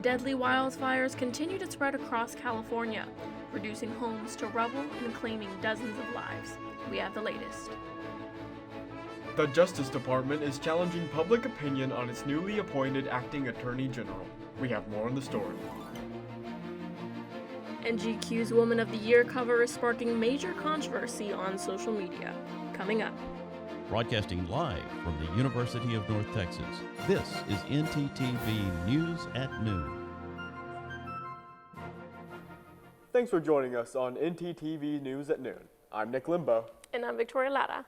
Deadly wildfires continue to spread across California, reducing homes to rubble and claiming dozens of lives. We have the latest. The Justice Department is challenging public opinion on its newly appointed acting attorney general. We have more on the story. And GQ's Woman of the Year cover is sparking major controversy on social media. Coming up. Broadcasting live from the University of North Texas, this is NTTV News at Noon. Thanks for joining us on NTTV News at Noon. I'm Nick Limbo. And I'm Victoria Lara.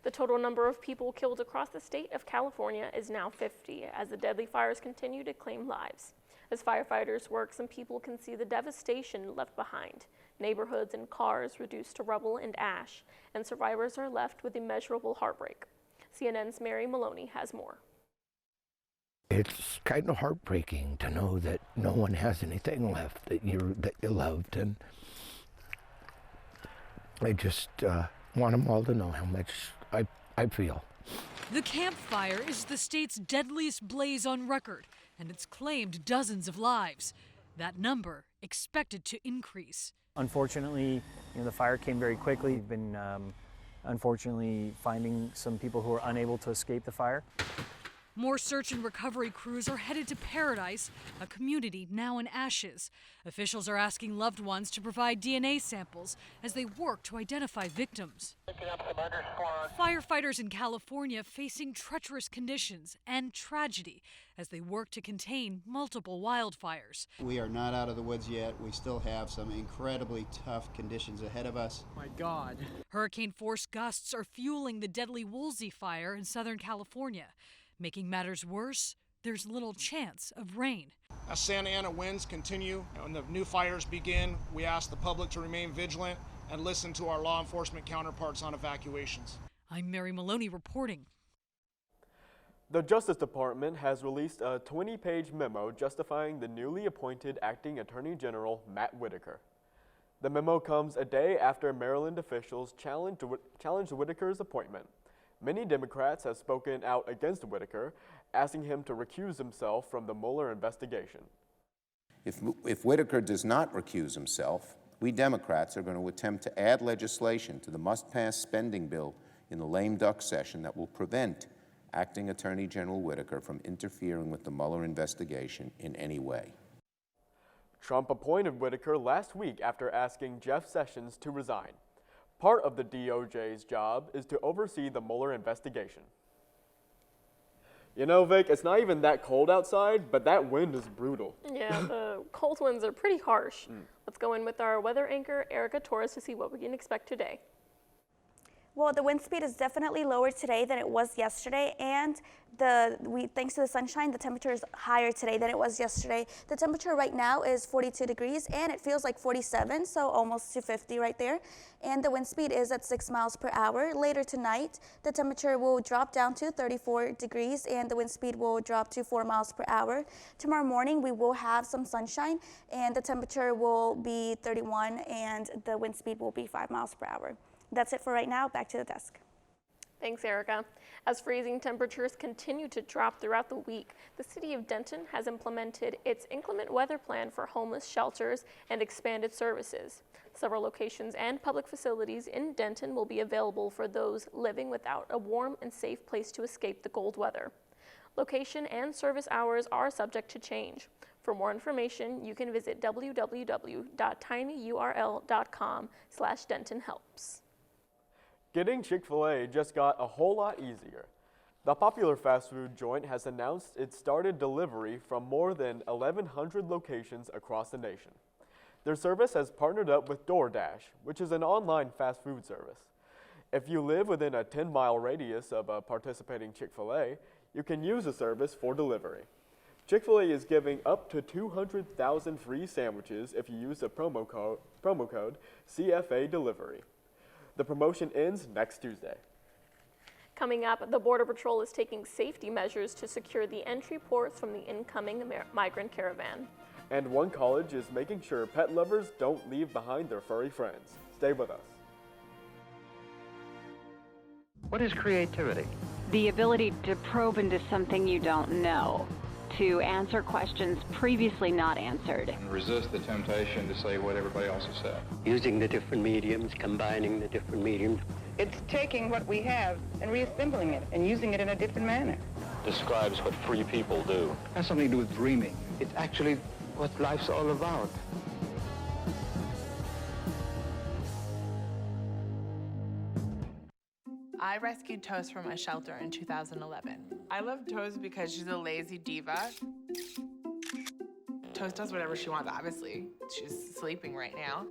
The total number of people killed across the state of California is now 50 as the deadly fires continue to claim lives. As firefighters work, some people can see the devastation left behind. Neighborhoods and cars reduced to rubble and ash, and survivors are left with immeasurable heartbreak. CNN's Mary Maloney has more. It's kind of heartbreaking to know that no one has anything left that you loved, and I just want them all to know how much I feel. The campfire is the state's deadliest blaze on record, and it's claimed dozens of lives. That number expected to increase. Unfortunately, the fire came very quickly. We've been unfortunately finding some people who are unable to escape the fire. More search and recovery crews are headed to Paradise, a community now in ashes. Officials are asking loved ones to provide DNA samples as they work to identify victims. Firefighters in California facing treacherous conditions and tragedy as they work to contain multiple wildfires. We are not out of the woods yet. We still have some incredibly tough conditions ahead of us. My God. Hurricane force gusts are fueling the deadly Woolsey fire in Southern California. Making matters worse, there's little chance of rain. As Santa Ana winds continue and the new fires begin, we ask the public to remain vigilant and listen to our law enforcement counterparts on evacuations. I'm Mary Maloney reporting. The Justice Department has released a 20-page memo justifying the newly appointed acting attorney general, Matt Whitaker. The memo comes a day after Maryland officials challenged Whitaker's appointment. Many Democrats have spoken out against Whitaker, asking him to recuse himself from the Mueller investigation. If Whitaker does not recuse himself, we Democrats are going to attempt to add legislation to the must-pass spending bill in the lame duck session that will prevent Acting Attorney General Whitaker from interfering with the Mueller investigation in any way. Trump appointed Whitaker last week after asking Jeff Sessions to resign. Part of the DOJ's job is to oversee the Mueller investigation. You know, Vic, it's not even that cold outside, but that wind is brutal. Yeah, the cold winds are pretty harsh. Let's go in with our weather anchor, Erica Torres, to see what we can expect today. Well, the wind speed is definitely lower today than it was yesterday, and thanks to the sunshine, the temperature is higher today than it was yesterday. The temperature right now is 42 degrees, and it feels like 47, so almost to 50 right there. And the wind speed is at 6 miles per hour. Later tonight, the temperature will drop down to 34 degrees, and the wind speed will drop to 4 miles per hour. Tomorrow morning, we will have some sunshine, and the temperature will be 31, and the wind speed will be 5 miles per hour. That's it for right now. Back to the desk. Thanks, Erica. As freezing temperatures continue to drop throughout the week, the city of Denton has implemented its inclement weather plan for homeless shelters and expanded services. Several locations and public facilities in Denton will be available for those living without a warm and safe place to escape the cold weather. Location and service hours are subject to change. For more information, you can visit www.tinyurl.com/DentonHelps. Getting Chick-fil-A just got a whole lot easier. The popular fast food joint has announced it started delivery from more than 1,100 locations across the nation. Their service has partnered up with DoorDash, which is an online fast food service. If you live within a 10-mile radius of a participating Chick-fil-A, you can use the service for delivery. Chick-fil-A is giving up to 200,000 free sandwiches if you use the promo code CFA Delivery. The promotion ends next Tuesday. Coming up, the Border Patrol is taking safety measures to secure the entry ports from the incoming migrant caravan. And one college is making sure pet lovers don't leave behind their furry friends. Stay with us. What is creativity? The ability to probe into something you don't know, to answer questions previously not answered. And resist the temptation to say what everybody else has said. Using the different mediums, combining the different mediums. It's taking what we have and reassembling it and using it in a different manner. Describes what free people do. It has something to do with dreaming. It's actually what life's all about. I rescued Toast from a shelter in 2011. I love Toast because she's a lazy diva. Toast does whatever she wants, obviously. She's sleeping right now.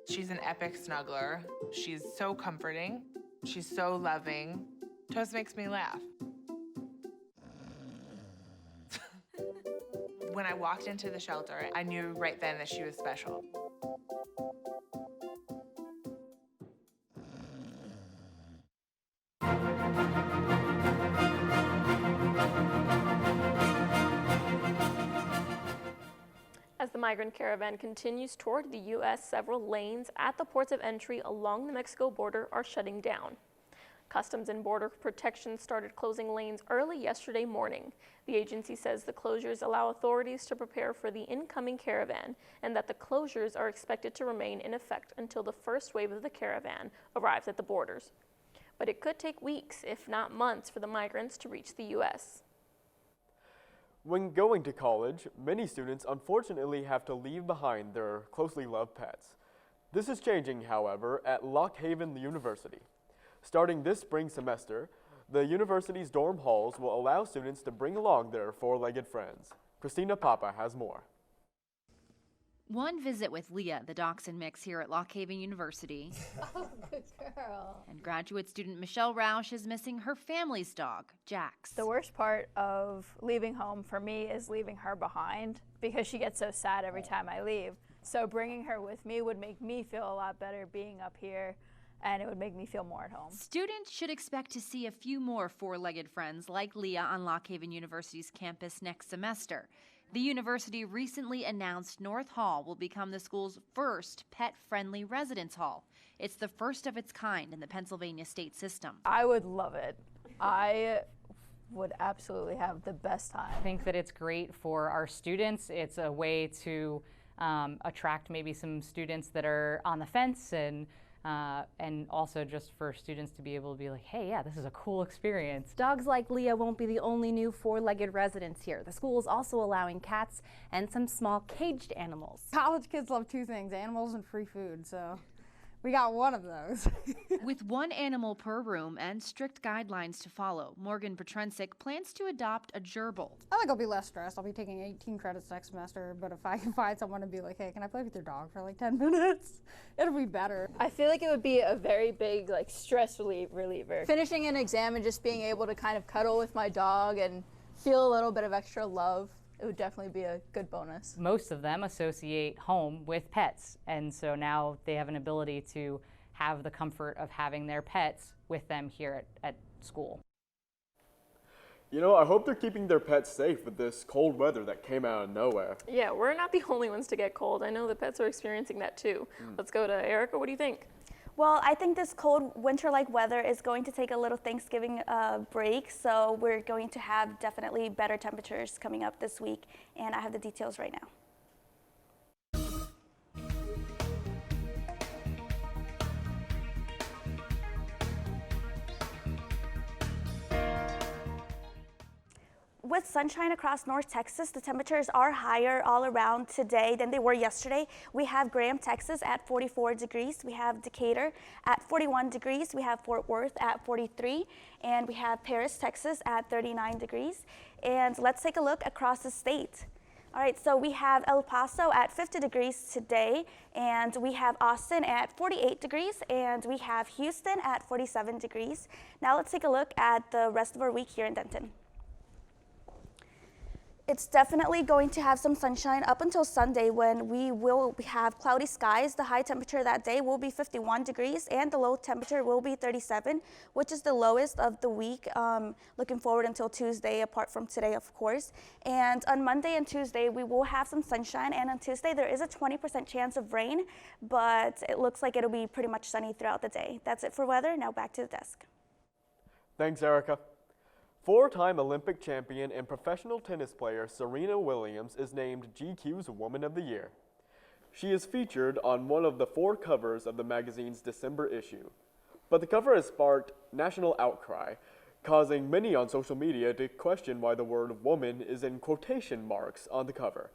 She's an epic snuggler. She's so comforting. She's so loving. Toast makes me laugh. When I walked into the shelter, I knew right then that she was special. As the migrant caravan continues toward the U.S., several lanes at the ports of entry along the Mexico border are shutting down. Customs and Border Protection started closing lanes early yesterday morning. The agency says the closures allow authorities to prepare for the incoming caravan and that the closures are expected to remain in effect until the first wave of the caravan arrives at the borders. But it could take weeks, if not months, for the migrants to reach the U.S. When going to college, many students unfortunately have to leave behind their closely loved pets. This is changing, however, at Lock Haven University. Starting this spring semester, the university's dorm halls will allow students to bring along their four-legged friends. Christina Papa has more. One visit with Leah, the dachshund mix here at Lock Haven University. Oh, good girl. And graduate student Michelle Roush is missing her family's dog, Jax. The worst part of leaving home for me is leaving her behind because she gets so sad every time I leave. So bringing her with me would make me feel a lot better being up here, and it would make me feel more at home. Students should expect to see a few more four-legged friends like Leah on Lock Haven University's campus next semester. The university recently announced North Hall will become the school's first pet-friendly residence hall. It's the first of its kind in the Pennsylvania state system. I would love it. I would absolutely have the best time. I think that it's great for our students. It's a way to attract maybe some students that are on the fence and also just for students to be able to be like, hey, yeah, this is a cool experience. Dogs like Leah won't be the only new four-legged residents here. The school is also allowing cats and some small caged animals. College kids love two things, animals and free food, so we got one of those. With one animal per room and strict guidelines to follow, Morgan Petrensik plans to adopt a gerbil. I think I'll be less stressed. I'll be taking 18 credits next semester, but if I can find someone to be like, hey, can I play with your dog for like 10 minutes? It'll be better. I feel like it would be a very big stress reliever. Finishing an exam and just being able to kind of cuddle with my dog and feel a little bit of extra love, it would definitely be a good bonus. Most of them associate home with pets, and so now they have an ability to have the comfort of having their pets with them here at school. You know, I hope they're keeping their pets safe with this cold weather that came out of nowhere. Yeah, we're not the only ones to get cold. I know the pets are experiencing that too. Let's go to Erica. What do you think? Well, I think this cold winter-like weather is going to take a little Thanksgiving break, so we're going to have definitely better temperatures coming up this week, and I have the details right now. With sunshine across North Texas, the temperatures are higher all around today than they were yesterday. We have Graham, Texas at 44 degrees. We have Decatur at 41 degrees. We have Fort Worth at 43. And we have Paris, Texas at 39 degrees. And let's take a look across the state. All right, so we have El Paso at 50 degrees today, and we have Austin at 48 degrees, and we have Houston at 47 degrees. Now let's take a look at the rest of our week here in Denton. It's definitely going to have some sunshine up until Sunday when we will have cloudy skies. The high temperature that day will be 51 degrees and the low temperature will be 37, which is the lowest of the week. Looking forward until Tuesday, apart from today, of course. And on Monday and Tuesday, we will have some sunshine. And on Tuesday, there is a 20% chance of rain, but it looks like it'll be pretty much sunny throughout the day. That's it for weather. Now back to the desk. Thanks, Erica. Four-time Olympic champion and professional tennis player Serena Williams is named GQ's Woman of the Year. She is featured on one of the 4 covers of the magazine's December issue. But the cover has sparked national outcry, causing many on social media to question why the word woman is in quotation marks on the cover.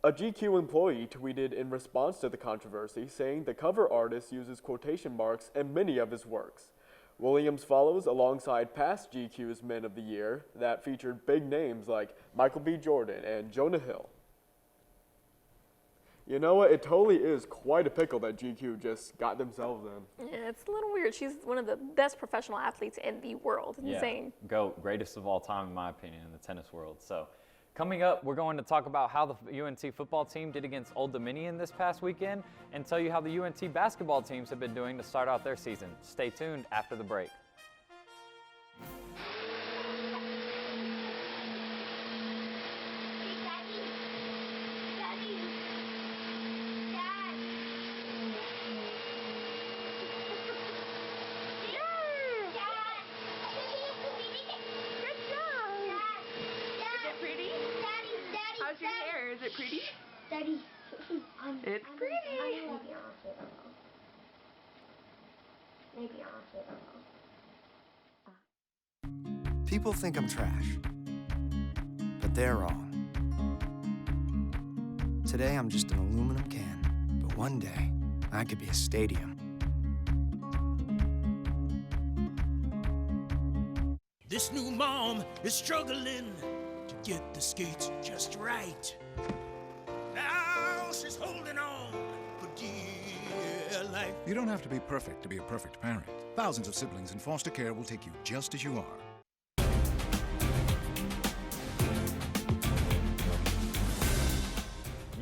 A GQ employee tweeted in response to the controversy, saying the cover artist uses quotation marks in many of his works. Williams follows alongside past GQ's Men of the Year that featured big names like Michael B. Jordan and Jonah Hill. You know what? It totally is quite a pickle that GQ just got themselves in. Yeah, it's a little weird. She's one of the best professional athletes in the world. Insane. Yeah, GOAT, greatest of all time in my opinion in the tennis world. So coming up, we're going to talk about how the UNT football team did against Old Dominion this past weekend and tell you how the UNT basketball teams have been doing to start out their season. Stay tuned after the break. How's your hair? Is it pretty? Daddy. It's pretty. Maybe People think I'm trash, but they're wrong. Today I'm just an aluminum can, but one day I could be a stadium. This new mom is struggling to get the skates just right. Now she's holding on for dear life. You don't have to be perfect to be a perfect parent. Thousands of siblings in foster care will take you just as you are.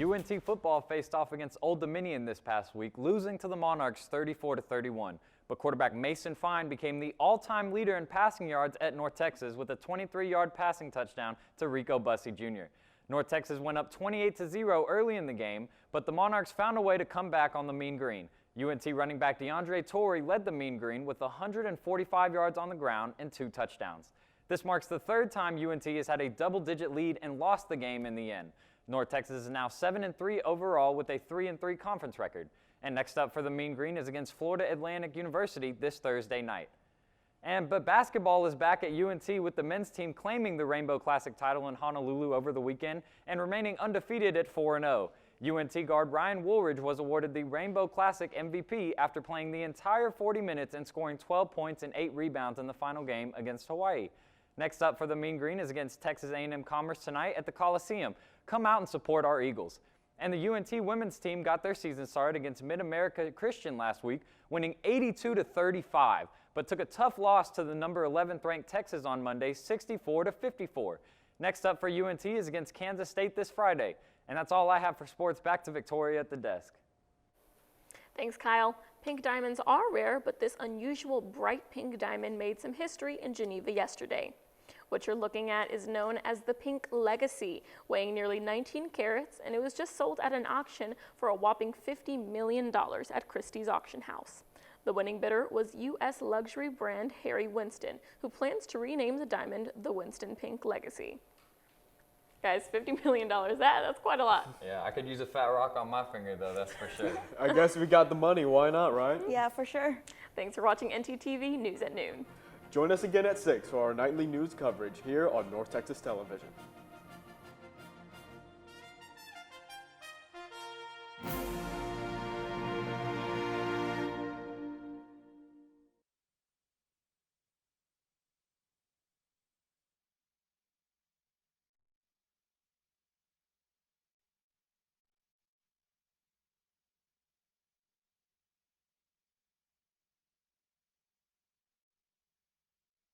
UNT football faced off against Old Dominion this past week, losing to the Monarchs 34-31. But quarterback Mason Fine became the all-time leader in passing yards at North Texas with a 23-yard passing touchdown to Rico Bussey Jr. North Texas went up 28-0 early in the game, but the Monarchs found a way to come back on the Mean Green. UNT running back DeAndre Torrey led the Mean Green with 145 yards on the ground and 2 touchdowns. This marks the 3rd time UNT has had a double-digit lead and lost the game in the end. North Texas is now 7-3 overall with a 3-3 conference record. And next up for the Mean Green is against Florida Atlantic University this Thursday night. But basketball is back at UNT with the men's team claiming the Rainbow Classic title in Honolulu over the weekend and remaining undefeated at 4-0. UNT guard Ryan Woolridge was awarded the Rainbow Classic MVP after playing the entire 40 minutes and scoring 12 points and 8 rebounds in the final game against Hawaii. Next up for the Mean Green is against Texas A&M Commerce tonight at the Coliseum. Come out and support our Eagles. And the UNT women's team got their season started against Mid-America Christian last week, winning 82-35, but took a tough loss to the number 11th ranked Texas on Monday, 64-54. Next up for UNT is against Kansas State this Friday. And that's all I have for sports. Back to Victoria at the desk. Thanks, Kyle. Pink diamonds are rare, but this unusual bright pink diamond made some history in Geneva yesterday. What you're looking at is known as the Pink Legacy, weighing nearly 19 carats, and it was just sold at an auction for a whopping $50 million at Christie's auction house. The winning bidder was U.S. luxury brand Harry Winston, who plans to rename the diamond the Winston Pink Legacy. Guys, $50 million, that's quite a lot. Yeah, I could use a fat rock on my finger, though, that's for sure. I guess we got the money, why not, right? Yeah, for sure. Thanks for watching NTTV News at Noon. Join us again at 6 for our nightly news coverage here on North Texas Television.